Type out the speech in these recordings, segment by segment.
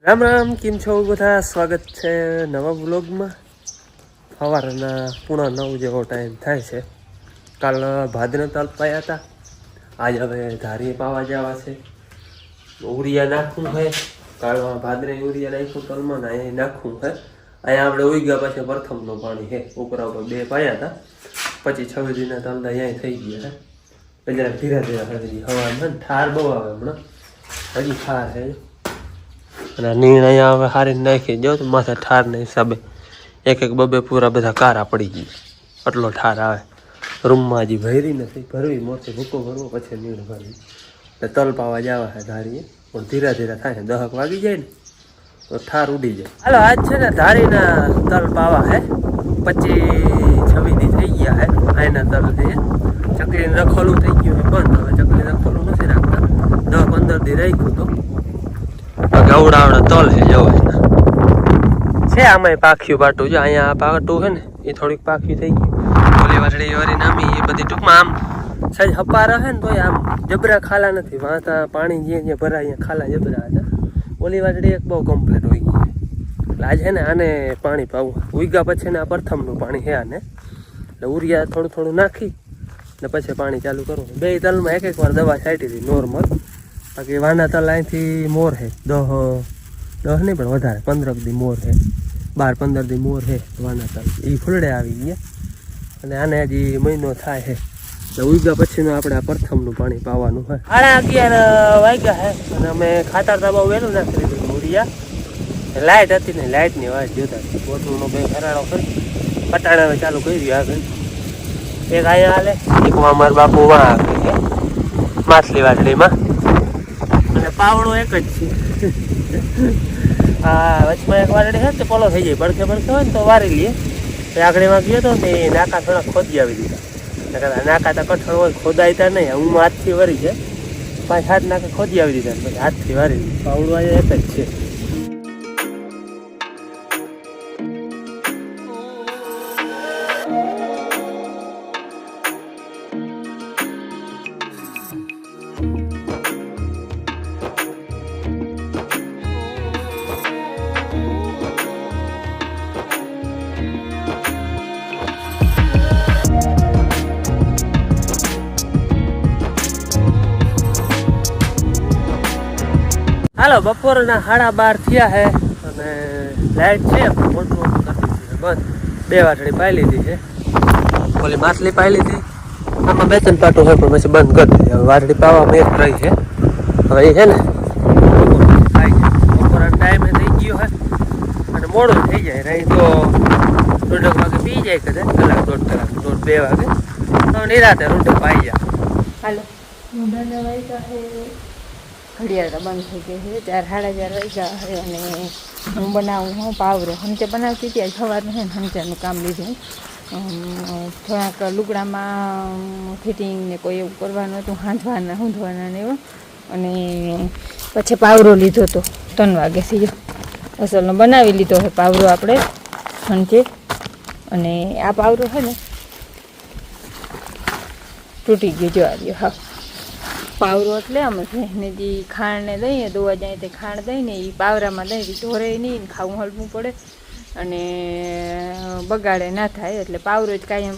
રામ રામ, કેમ છો બધા? સ્વાગત છે નવા વ્લોગમાં। સવારના 9:30 જેવો ટાઈમ થાય છે। કાલ ભાદરના તલ પાયા હતા, આજ હવે ધારી પાવા જવા છે। ઉરિયા નાખવું છે, કાલ ભાદરે ઉરિયા નાખ્યું તલમાં ને અહીં નાખવું છે। અહીંયા આપણે ઉગ્યા પછી પ્રથમનું પાણી છે, ઉપરા ઉપર 2 પાયા હતા, 25-26 દિનના તલ અહીંયા થઈ ગયા છે। એટલે ધીરે ધીરે હજી હવામાં ઠાર બહુ આવે, હમણાં હજી ઠાર છે। અને નિર્ણય હવે હારી નાખી જો તો માથે ઠારના હિસાબે એક બબે પૂરા બધા કારા પડી ગઈ, આટલો ઠાર આવે। રૂમમાં હજી ભરી નથી, ભરવી મોટી ભૂકો ભરવો પછી નીણ ભરવી। એટલે તલ પાવા જવા છે ધારીએ, પણ ધીરે ધીરે થાય, 10 વાગી જાય ને તો ઠાર ઉડી જાય। હાલો, આજ છે ને ધારીના તલ પાવા છે, 25-26 દી થઈ ગયા છે। આના તલ છે ચકલી રખોલું થઈ ગયું બંધ, હવે ચકલી રખોલું નથી રાખતા, 10-15 દી રાખ્યું તો ગવડાવડા તલ છે જો છે। આમાં પાખ્યું પાટું જો, અહીંયા પાટું છે ને એ થોડીક પાખ્યું થઈ ગયું, ઓલી વાટડી વાળી નામી એ બધી ટૂંકમાં આમ સાઈજ હપા રહે ને તોય આમ જબરા ખાલા નથી, વાંતા પાણી જે ભરાય અહીંયા ખાલા જબરા હતા। ઓલી વાટડી એક બહુ કમ્પ્લીટ હોય ગઈ, એટલે આજે છે ને આને પાણી પાવું। ઉગ્યા પછી ને આ પ્રથમનું પાણી છે આને, એટલે ઉરિયા થોડું થોડું નાખી ને પછી પાણી ચાલુ કરવું। 2 તલમાં એક વાર દવા છાંટી હતી નોર્મલ, બાકી વાના તલ અહીંથી મોર છે 10 નહીં પણ વધારે 15 દી મોર છે, 12-15 દી મોર છે વાના તલ, એ ફૂલડે આવી ગયા। અને આને હજી મહિનો થાય છે, એટલે ઉગ્યા પછીનું આપણે આ પ્રથમનું પાણી પાવાનું છે। 11:30 વાગ્યા છે અને અમે ખાતર તો બહુ વહેલું નાખી દીધું ઉરિયા। લાઇટ હતી ને, લાઇટની વાત જોતા બોટલનો 2 ફરાળો કરી પટાણા ચાલુ કરી આગળ, એક અહીંયા હાલે, એક અમાર બાપુ વાં આગળ છે માછલી વાટડીમાં, અને પાવડો એક જ છે। હા, વચમાં એક વાટડી છે તો પોલો થઈ જાય, પડખે હોય ને તો વારી લઈએ। આગળમાં ગયો તો ને નાકા થોડા ખોદી આવી દીધા, નાકા તો કઠણ હોય, ખોદાયતા નહીં, હું હાથથી વરી છે, 5-7 નાકા ખોદી આવી દીધા, પછી હાથથી વારી દીધું। પાવડો અહીંયા એક જ છે। હાલો, બપોરના 12:30 થયા છે અને લાઇટ છે મોટું કરી દીધી બંધ। 2 વાટડી પાઈ લીધી છે, ઓલી માછલી પાઈ લીધી, આમાં 2-3 પાટું છે પણ પછી બંધ કરી દીધી। હવે વાટડી પાવામાં એક રહી છે, હવે એ છે ને બપોરના ટાઈમે થઈ ગયો છે અને મોડું થઈ જાય, રહી તો 1:30 વાગે પી જાય, કદાચ કલાક 1.5 કલાક 1.5-2 વાગે તો નિરાતે રૂંઢો પાઈ જાય। હાલો, મોઢાના વાગ્યા છે, ઘડિયાળ તો બંધ થઈ ગઈ છે, 4-4:30 વાગ્યા છે અને હું બનાવું હું પાવરો હંચે બનાવતી હતી। સવારનું છે ને હંચાનું કામ લીધું, થોડાક લુગડામાં ફિટિંગ ને કોઈ એવું કરવાનું હતું, હાંધવાના ને એવું, અને પછી પાવરો લીધો હતો 3 વાગ્યાથી જો અસલનો બનાવી લીધો છે પાવરો આપણે હંચે। અને આ પાવરો છે ને તૂટી ગયો, જો આવ્યો। હા, પાવરો એટલે અમે ને જે ખાંડને દઈએ દોવા જાય તે ખાંડ દઈને એ પાવરામાં દઈ ઢોરે નહીં ને ખાવું હલવું પડે અને બગાડે ના થાય, એટલે પાવરો જ કાંઈ એમ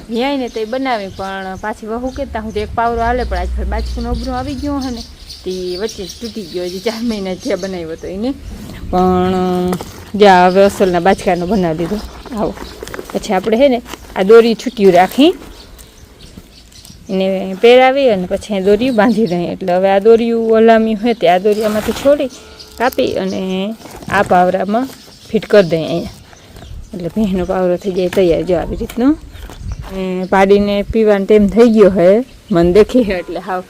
વ્યાય ને તો બનાવી, પણ પાછી વહુ કહેતા હું તો એક પાવરો હાલે, પણ આજ બાજકું નબરું આવી ગયો હે ને તે વચ્ચે તૂટી ગયો, હજી 4 મહિના જ્યાં બનાવ્યો હતો એને, પણ જ્યાં હવે અસલના બાજકાનો બનાવી દીધો। આવો પછી આપણે છે ને આ દોરી છૂટ્યું રાખી એને પહેરાવી અને પછી દોરીયું બાંધી દઈએ, એટલે હવે આ દોરીયું ઓલામ્યું હોય તે આ દોરીયામાંથી છોડી કાપી અને આ પાવરામાં ફિટ કરી દઈએ અહીંયા, એટલે ભેંસનો પાવરો થઈ જાય તૈયાર। જો આવી રીતનું પાડીને પીવાનો ટાઈમ થઈ ગયો હોય મને દેખી છે, એટલે હાવ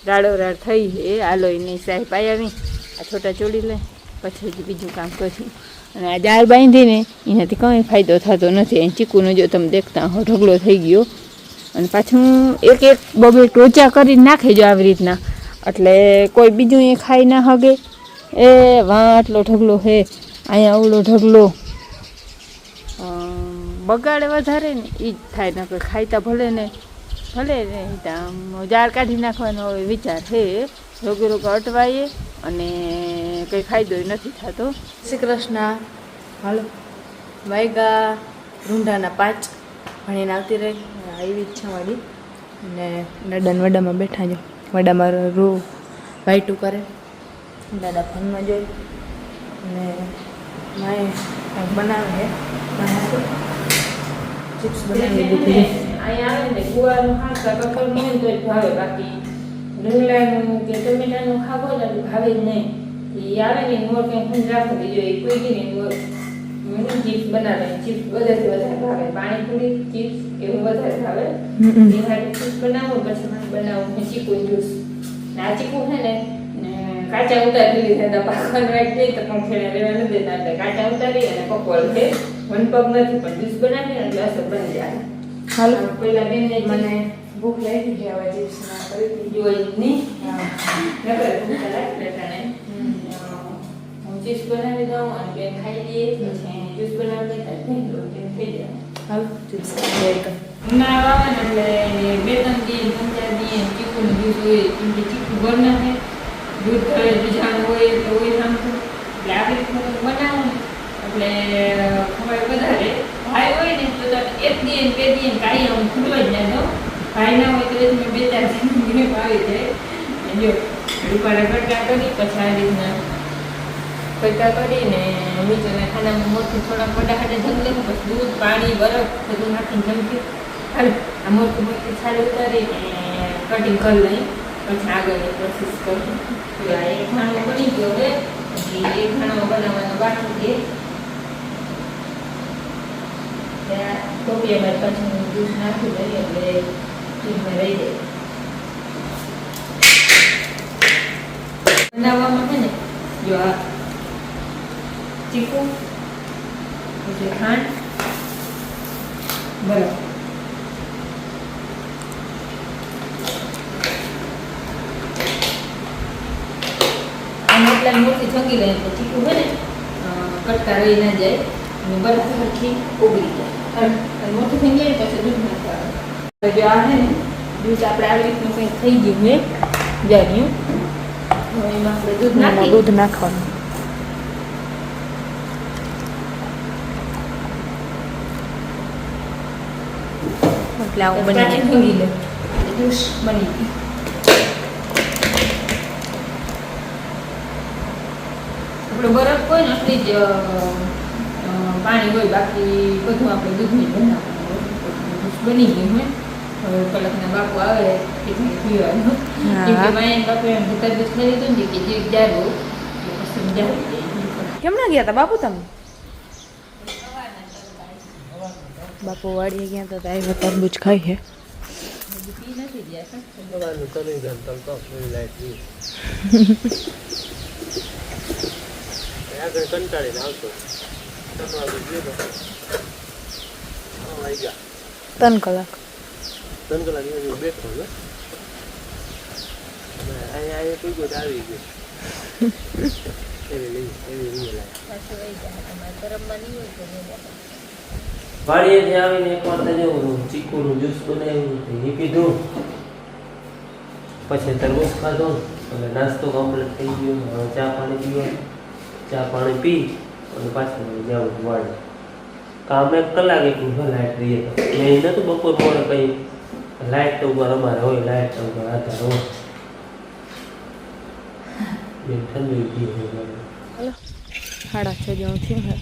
રાડો રાડ થઈ છે। આલો એની સાહેબ પાઈ આવી, આ છોટા ચોડી લે પછી હજી બીજું કામ કર્યું, અને આ જાળ બાંધીને એનાથી કંઈ ફાયદો થતો નથી। અહીં ચીકુનો જો તમે દેખતા હો ઢગલો થઈ ગયો, અને પાછું એક 2 ટોચા કરીને નાખે જો આવી રીતના, એટલે કોઈ બીજું એ ખાઈ ના હગે। એ વાં આટલો ઢગલો છે, અહીંયા અવળો ઢગલો, બગાડે વધારે ને એ જ થાય, ને ખાઈતા ભલે ને જાળ કાઢી નાખવાનો હવે વિચાર છે, રોગે રોગ અટવાઈએ અને કંઈ ફાયદો નથી થતો. શ્રી કૃષ્ણ. હાલો વાયગા રૂંઢાના 5 ભણીને આવતી રહી આવી જ છે વાડી અને દાદાને વડામાં બેઠા જો વડામાં રૂ વાઈટું કરે દાદા ફોનમાં જોઈ અને માએ કંઈક બનાવે છે ચિપ્સ બનાવી દીધી. અહીંયા આવે ને ગુવારનું શાક કકરનું હોય તો જ ભાવે, બાકી રીંગણાનું કે ટમેટાનું શાક હોય ને ભાવે જ નહીં. એ આવે ને મોર કંઈ ખંડ રાખો બીજો એ કોઈ ગઈ ને ચિપ્સ બનાવે. ચિપ્સ વધારે ભાવે, પાણીપુરી ચિપ્સ એવું વધારે ભાવે. ચિપ્સ બનાવું પછી બનાવું ચીકુ જ્યુસ. આ ચીકુ છે ને કાચા ઉતારી લીધા પાકવાનું વાઈટ નહીં તો પંખેડા લેવા નથી દેતા એટલે કાચા ઉતારી અને પકવલ છે વન પગ નથી પણ જ્યુસ બનાવી એટલે અસર બની જાય. હાલો પહેલા બેનને મને ભૂખ લાગી ગઈ હવે ચિપ્સ ના કરી જોઈ નહીં નકર ભૂખ લાગી એટલે હું ચિપ્સ બનાવી દઉં અને બેન ખાઈ લઈએ પછી જ્યુસ બનાવી દેતા થઈ જાય. હાલો ચિપ્સ ઉનાળા આવે ને એટલે 2-3 દી 4 દી ચીકુનું જ્યુસ હોય કેમ કે ચીકુ ઘર ના છે દૂધ બીજાનું હોય તો હોય નાખું એટલે આવી રીતનું બનાવું એટલે ખવાય વધારે. ભાઈ હોય ને તો 1 દી 2 દી કાંઈ આમ ખુલવા જ ના દો. ભાઈ ના હોય તો મેં 2-4 દી આવી જાય. જો રૂપાળા કટકા કરી પછી આ રીતના કટકા કરીને નીચેના ખાનામાં મોટું થોડાક મોટા હાથે જમી લેવું પછી દૂધ પાણી બરફ બધું નાખીને જમતી હાલ આ મોટું સારું ઉતારીને કટિંગ કરી લઈ પછી આગળની પ્રોસેસ કરું. એક ખાણો બની ગયો હવે એક ખાણો બનાવવાનો બાકી છે. ટોપિયામાં પછી જ્યુસ નાખી દઈએ એટલે ચીજમાં રહી જાય. બનાવવામાં છે ને જો આ ચીકુ પછી ખાંડ બરાબર એટલા મોટી છંગી લઈએ તો ચીકુ હોય ને કટકા રહી ના જાય અને બરફ સરખી ઉગડી જાય. મોટું થઈ જાય પછી દૂધ નાખવાનું. જો આ છે ને દૂધ આપણે આવી રીતનું કંઈક થઈ ગયું હોય જાણ્યું એમાં આપણે દૂધ નાખવાનું. એટલે આવું બની જાય જ્યુસ બની ગયું. બરફ હોય ને એટલી જ પાણી હોય બાકી બધું આપણે દૂધની બનાવવાનું બની ગયું હોય. હવે કલાકના બાપુ આવે એટલે પીવાનું કેમ કે માયા બાપુ એમ તરબૂચ લઈ લીધું ને કે જે જાડવું પછી જાડી જાય. કેમ ના ગયા હતા બાપુ તમે? બાપુ વાડીએ ગયા હતા આવ્યા તરબૂચ ખાઈ છે. પી નથી ગયા આગળ કંટાળીને આવતો 3 કલાક બેઠો ને અહીંયા કોઈ ગોટ આવી ગયો વાડીએથી આવીને એક વાર જેવું ચીકુનું જ્યુસ બનાવ્યું એ પીધું પછી તરબૂચ ખાધો એટલે નાસ્તો કમ્પ્લીટ થઈ ગયો. હવે ચા પાણી પીવા ચા પાણી પી અને પાછું જવું વાડે કામ 1 કલાક એટલું લાઇટ રહીએ તો મેં નહોતું બપોર મોડે કંઈ લાઇટ તો ઉપર અમારે હોય લાઇટ તો ઉપર આધાર હોય ઠંડી પી હલો 6:30 જેવું થયું હે.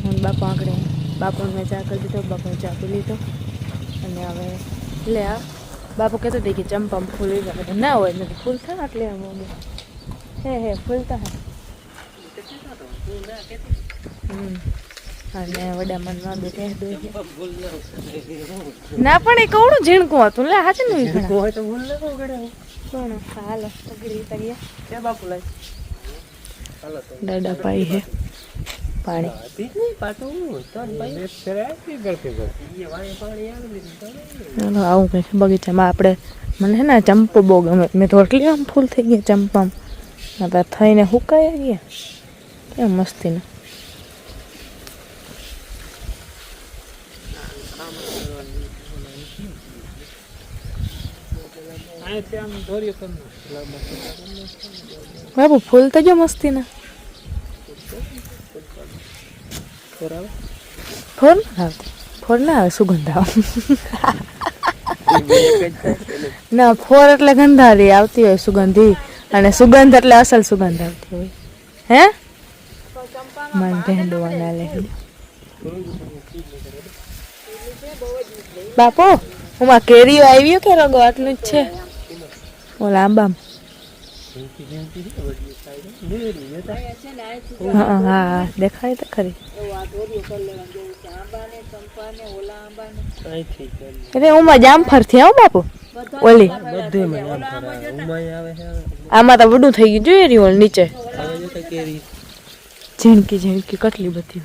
હું બાપુ આગળ બાપુને મેં ચા કરી દીધો બાપુને ચા પી લીધો અને હવે લે આ બાપુ કહેતો હતી કે ચંપામાં ફૂલ હોય ના હોય નથી ફૂલ થાય એટલે હે ફૂલ થાય અને વડામાં ના બે ના પણ એ કવડું ઝીણકું હતું લે હાચે ને કોણ હાલો દાદા પાઈ હે પાણી આવું કંઈક બગીચામાં આપણે મને હે ને ચંપો બહુ ગમે મેં તો એટલી આમ ફૂલ થઈ ગયા ચંપામાં થઈને હુકાઈ ગયા કેમ મસ્તી ને બાપુ ફૂલ તો જો મસ્તી ના ફોર ના આવે ફોર ના આવે સુગંધ આવે ના ફોર એટલે ગંધારી આવતી હોય સુગંધી અને સુગંધ એટલે અસલ સુગંધ આવતી હોય હે મન ભેંડવાના લે બાપુ હું કેરીઓ આવ્યો કે રગો આટલું જ છે ઓલા આંબામ હા દેખાય તો ખરી એટલે ઉમાં જામફળ થી આવું બાપુ ઓલી આમાં તો વડું થઈ ગયું જોઈએ રહ્યું નીચે ઝીણકી ઝીણકી કેટલી બધી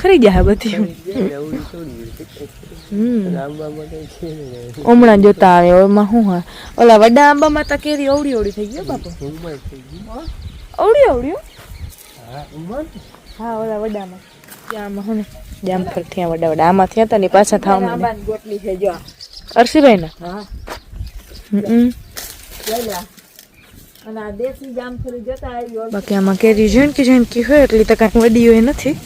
ખરી ગયા બધી હમણાં જોતા આવે એમાં શું હોય ઓલા વડા આંબામાં તો કેરી અવડી અવડી થઈ ગયો બાપુ અવડી અવડી હા ઓલા વડામાં આમાં હું ને જામફળ થયા વડા વડા આમાં થયા હતા ને પાછા થવા ગોટલી છે જો અરસીભાઈ ના બાકી આમાં કેરી ઝીણકી ઝીણકી હોય એટલી તો કાંઈ વડી હોય નથી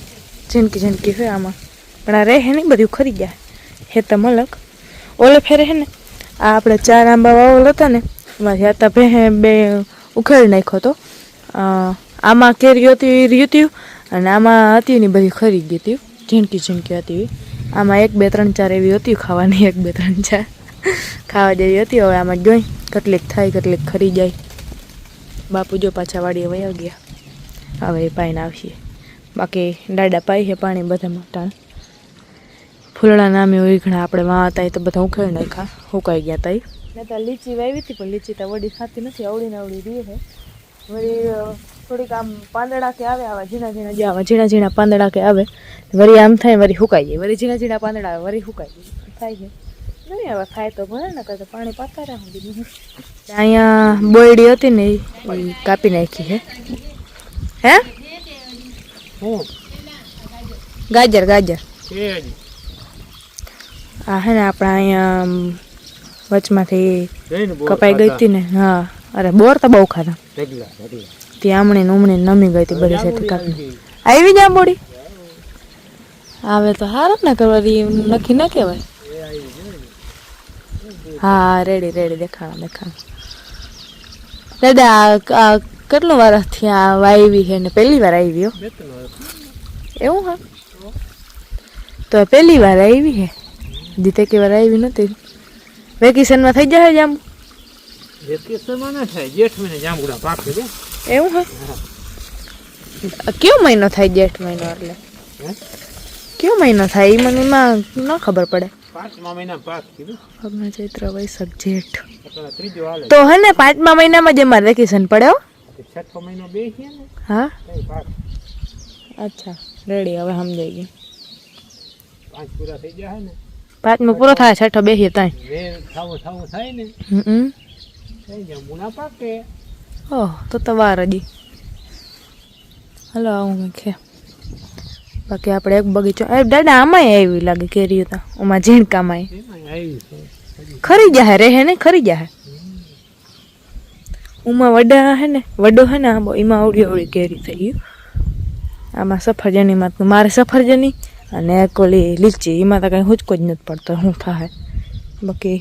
ઝીણકી ઝીણકી હોય આમાં પણ આ રહે નહીં બધું ખરી ગયા હે તો મલક ઓલે ફેરે હે ને આ આપણે 4 આંબા વાવેલ હતા ને એમાંથી હતા ભેહે 2 ઉખેડી નાખ્યો તો આમાં કેરી હતી રીત્યું અને આમાં હતી ને બધી ખરી ગઈ હતી ઝીણકી ઝીણકી હતી આમાં 1 2 3 4 એવી હતી ખાવાની 1 2 3 4 ખાવા જેવી હતી હવે આમાં જોઈ કેટલીક થાય કેટલીક ખરી જાય બાપુ જો પાછા વાડીએ વયા ગયા હવે એ પાઈને આવશે બાકી ડાડા પાઈ છે પાણી બધા મોટા ફૂલડા નામે હોય ઘણા આપણે વાં હતા એ તો બધા ઉખેડી નાખ્યા સુકાઈ ગયા હતા ને તો લીચી વાવી હતી પણ લીચી તો વડી ખાતી નથી અવડી ને અવડી રહી છે વળી થોડીક આમ પાંદડા કે આવે આવા ઝીણા ઝીણા જે આવા ઝીણા ઝીણા પાંદડા કે આવે વળી આમ થાય વળી સુકાઈ જાય વળી ઝીણા ઝીણા પાંદડા આવે વળી સુકાઈ જાય થાય છે નહીં હવે ખાય તો ભલે ને કરતા પાણી પાતા રાખું દીધું અહીંયા બોયડી હતી ને એ કાપી નાખી છે હે ગાજર ગાજર આ હે ને આપણા અહીંયા વચમાંથી કપાઈ ગઈ હતી ને હા અરે બોર તો બહુ ખાધા ત્યાં આમણી ઉમણી નમી ગઈ હતી બધી સાથે કાપી આવી જા બોડી આવે તો હારું ને કરવાથી નક્કી ના કહેવાય હા રેડી રેડી દેખાણા દાદા કેટલું વાર ત્યાં વાવી છે ને પહેલી વાર આવી એવું હા તો પહેલી વાર આવી છે જીતે કે વાર આવી નથી વેકેશનમાં થઈ જાય જાંબુ વેકેશનમાં ના થાય જેઠ મહિને જાંબુડા પાકે છે એવું હા કયો મહિનો થાય જેઠ મહિનો એટલે કયો મહિનો થાય એ મને એમાં ન ખબર પડે 5મા મહિના પાક કીધું ફગણ ચૈત્ર વૈશાખ જેઠ ત્રીજો હાલે તો હે ને 5મા મહિનામાં જ અમારે વેકેશન પડે હો 6મો મહિનો બેસીએ ને હા પાક અચ્છા રેડી હવે સમજાઈ ગયું 5 પૂરા થઈ જાય ને 5મો પૂરો થાય 6 બેસીએ ત્યાં વે થાવો થાય ને થઈ જાંબુડા પાકે ઓહ તો વાર હજી હલો આવું છે બાકી આપણે એક બગીચો દાદા આમાંય આવી લાગે કેરી હતા ઓમાં ઝીણકામાં ખરી જાય રે હે ને ખરી જાય ઉમાં વડા હે ને વડો હે ને આંબો એમાં અવડી અવડી કેરી થઈ ગયું આમાં સફરજનીમાં મારે સફરજની અને કોલી લીચી એમાં તો કાંઈ હુંચકો જ નથી પડતો શું થાય બાકી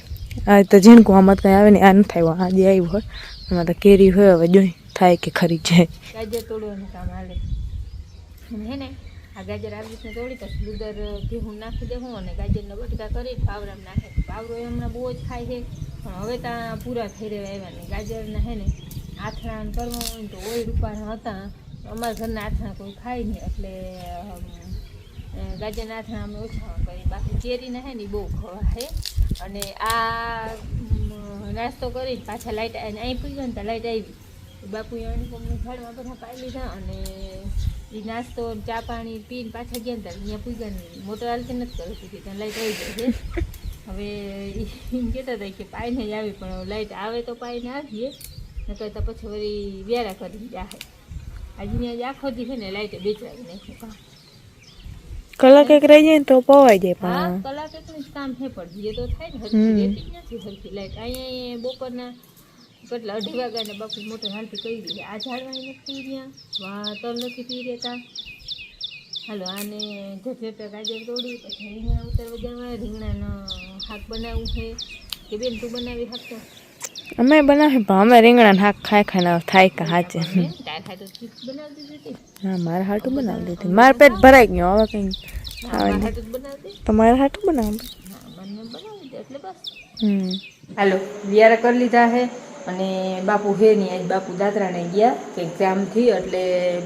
આ તો ઝીણકું આમાં કાંઈ આવે ને આ નથી આવ્યું આજે આવ્યું હોય એમાં તો કેરી હોય હવે જોઈ થાય કે ખરી જાય ગાજર તોડવાનું કામ હાલે હે ને આ ગાજર આવી રીતને તોડી તો ગુદર ઘીહું નાખી દેવું અને ગાજરના બટકા કરી પાવરામાં નાખે પાવરો હમણાં બહુ જ ખાય છે પણ હવે ત્યાં પૂરા થઈ રહ્યા આવ્યા ને ગાજરના હે ને આથણા કરવા હોય તો ઓય રૂપાના હતા અમારા ઘરના આથણા કોઈ ખાય નહીં એટલે ગાજરના આથણા અમે ઓછા કરી બાકી કેરીના હે ને બહુ ખવાય અને આ નાસ્તો કરી પાછા લાઇટ અને અહીં પૂગ્યા ને તો લાઇટ આવી બાપુ યુનિફોર્મની ઝાડમાં બધા પાઈ લીધા અને એ નાસ્તો ચા પાણી પીને પાછા ગયા ને અહીંયા પૂગ્યા ને મોટર હાલતી નથી કરી શકતી ત્યાં લાઇટ આવી જાય છે હવે એમ કહેતા હતા કે પાઈને જ આવી પણ લાઇટ આવે તો પાઈને આવીએ નકર તો પછી વળી વ્યારા કરીને જાહે આજે આખો દી છે ને લાઇટે બેચરાવી નાખ્યું કામ કલાક એક રહી જાય ને તો પવાઈ જાય પણ કલાક એકનું જ કામ છે પણ જે તો થાય ને હરખી રહેતી જ નથી હરખી લાઈટ અહીંયા બપોરના કેટલા 2:30 વાગ્યાને બાપુ મોટર હાલતી કરી દીધી આ ઝાડવા નથી પી રહ્યા તલ નથી પી રહેતા હાલો આને ઝટઝટ ગાજર તોડી પછી રીંગણા ઉતારવા જવા રીંગણાનો શાક બનાવવું છે કે બેન તું બનાવી શકતો અમે બનાવે પણ અમે રીંગણાનું શાક ખાઈને થાય કે હાચે તાર તો ચિપ્સ બનાવી દીધી હા મારા હાટું બનાવી દીધી મારું પેટ ભરાઈ ગયું હવે કંઈ તમારા હાટું બનાવી એટલે બસ હાલો વિયારા કરી લીધા છે અને બાપુ હે નહીં આજ બાપુ દાદરાને ગયા કંઈક ગામથી એટલે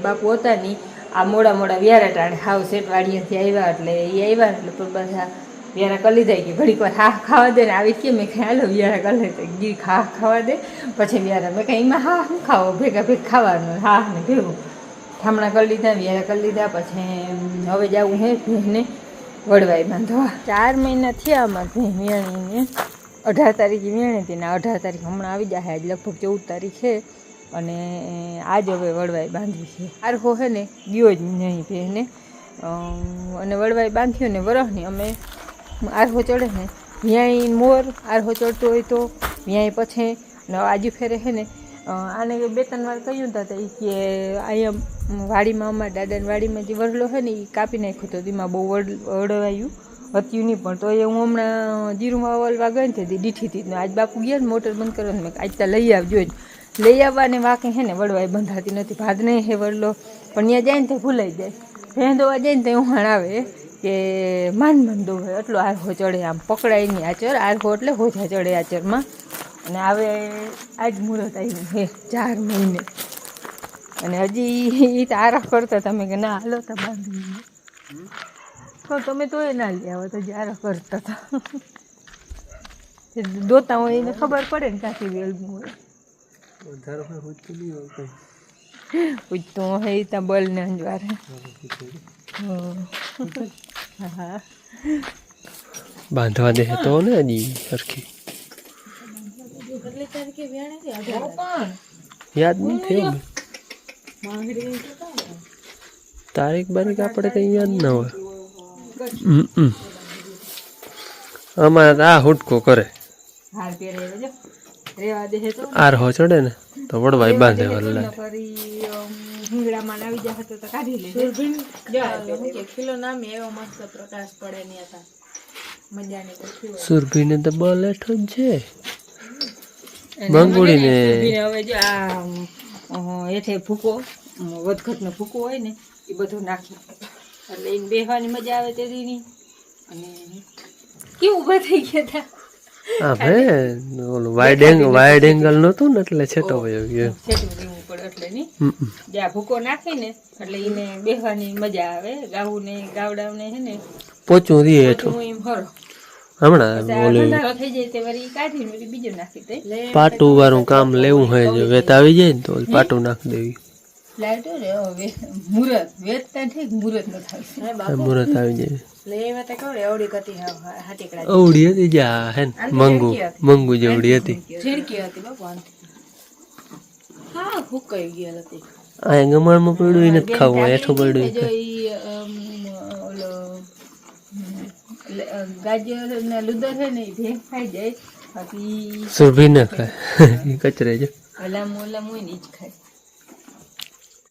બાપુ હતા નહીં આ મોડા વિયારા ટાણે હાવ સેટ વાડીએથી આવ્યા એટલે એ આવ્યા એટલે તો બધા વિયારા કરી લીધા કે ઘડીક વાર હાફ ખાવા દે ને આવી કે મેં કાંઈ હાલો વિયારા કરી લે ગીર હાફ ખાવા દે પછી વિયારા મેં કાંઈ એમાં હા શું ખાવો ભેગા ખાવાનું હા ને ભેગું ઠામણા કરી લીધા વિયારા કરી લીધા પછી હવે જવું હે ભેંને વડવાઈ બાંધવા 4 મહિના થયા આમાં ભેં વેણીને 18 તારીખે વેણી હતી ને 18 તારીખ હમણાં આવી જાય આજ લગભગ 14 તારીખ છે અને આજ હવે વડવાઈ બાંધવી છે આરહો હે ને ગયો જ નહીં ભેંને અને વડવાઈ બાંધ્યો ને વરસની અમે આરહો ચડે ને વ્યાય મોર આરહો ચડતો હોય તો વ્યાય પછી ને આજુ ફેરે છે ને આને 2-3 વાર કહ્યું હતા કે અહીંયા વાડીમાં અમારા દાદાની વાડીમાં જે વડલો છે ને એ કાપી નાખ્યો હતો એમાં બહુ વડવાયું હતું નહીં પણ તો એ હું હમણાં જીરુમાં વળવા ગઈ ને દીઠી હતી ને આજ બાપુ ગયા ને મોટર બંધ કરવાનું મેં આજ ત્યાં લઈ આવજો જ લઈ આવવાને વાંકે છે ને વડવાઈ બંધાતી નથી ભાદ નહીં હે વડલો પણ ત્યાં જાય ને તો ભૂલાઈ જાય ભેંદોવા જાય ને તો ઉહાણ આવે કે માન દોવે એટલો આરહો ચડે આમ પકડાય નહીં આચર આરહો એટલે હોજા ચડે આચરમાં અને હવે આજ મુહૂર્ત આવ્યું હે 4 મહિને અને હજી તો આરહ કરતા તમે કે ના હાલો તો બાંધી તો તમે તો એ ના લઈ આવો તો જે આરહ કરતા હતા દોતા હોય એને ખબર પડે ને કાંથી વેલવું હોય પૂછતું હોય ત્યાં બલ ને અંજવારે હા બાંધવા દે તો ને હજી સરખી યાદ નહીં થયું તારીખ બારીખ આપણે કંઈ યાદ ના હોય અમારે આ હુટકો કરે આરહો ચડે ને તો વડવાઈ બાંધે વલ્લા સુરભી ને તો બલ હેઠો જ છે મંગુડી ને હવે જો આ હેઠે ભૂકો વધઘટ નો ભૂકો હોય ને એ બધું નાખી એટલે એને બેહવાની મજા આવે તેની અને કેવું ઉભા થઈ ગયા હતા હા ભાઈ ઓલું વાઇડ એંગલ નહોતું ને એટલે છેટો વયો ગયો છેટું દેવું પડે એટલે નહીં જ્યાં ભૂકો નાખીને એટલે એને બેહવાની મજા આવે ગાવું ને ગાવડાવને હે ને પોચું રીએ હેઠું એમ હરો હમણાં ઓલું થઈ જાય તે વળી કાઢીને બીજું નાખી દે પાટું વાળું કામ લેવું હોય જો વેત આવી જાય ને તો પાટું નાખી દેવી લાઈટો રે હવે મુરત વેત તા ઠીક મુરત ન થાય મુરત આવી જાય લે એમાં તો કવડે ઓડી કતી હાટીકડા ઓવડી હતી જા હે મંગુ જેવડી હતી ઝીણકી હતી બાપુ હા ફૂકાઈ ગયેલ હતી આ ગમણમાં પડ્યું એને ખાવું હેઠું પડ્યું જો ઈ ઓલો ગાજર ને લુદર છે ને ભેંસ ખાઈ જાય બાકી સુરભી ન ખાય કચરે છે ઓલા મોલા મોઈ ની જ ખાય